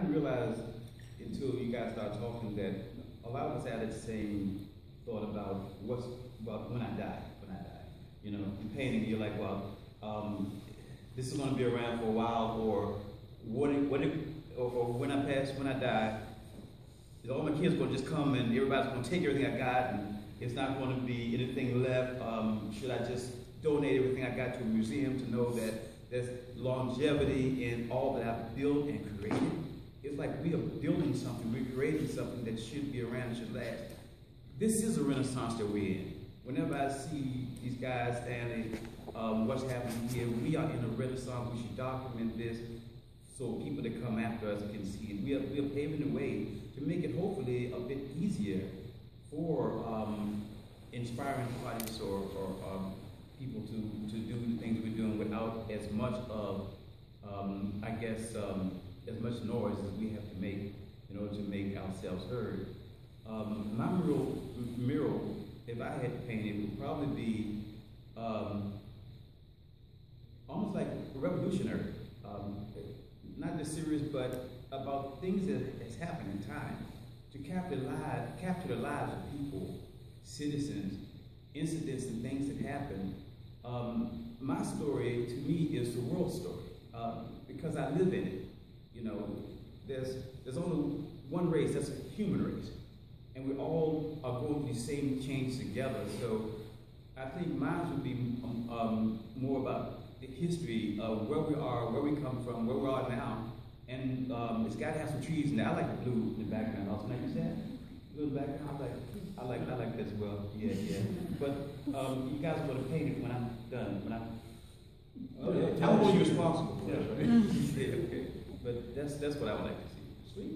didn't realize until you guys started talking that a lot of us had the same thought about when I die, You know, in painting, you're like, well, this is going to be around for a while, or or when I pass, when I die, all my kids are going to just come and everybody's going to take everything I got, and it's not going to be anything left. Should I just donate everything I got to a museum to know that there's longevity in all that I've built and created? It's like we are building something, we're creating something that should be around and should last. This is a renaissance that we're in. Whenever I see these guys standing, what's happening here, we are in a renaissance. We should document this so people that come after us can see it. We are paving the way to make it hopefully a bit easier for inspiring artists or people to do the things we're doing without as much of, I guess, as much noise as we have to make in order to make ourselves heard. My mural, if I had to paint it, would probably be almost like revolutionary. Not just serious, but about things that has happened in time. To capture the lives of people, citizens, incidents and things that happen. My story, to me, is the world story, because I live in it. You know, there's only one race, that's a human race. And we all are going through the same change together. So I think mine would be more about the history of where we are, where we come from, where we are now. And it's got to have some trees in there. I like the blue in the background. Also, like you said, blue in the background. I like that as well. Yeah. But you guys are going to paint it when I'm done. I'm more responsible for it. Yeah, okay. But that's what I would like to see. Sweet.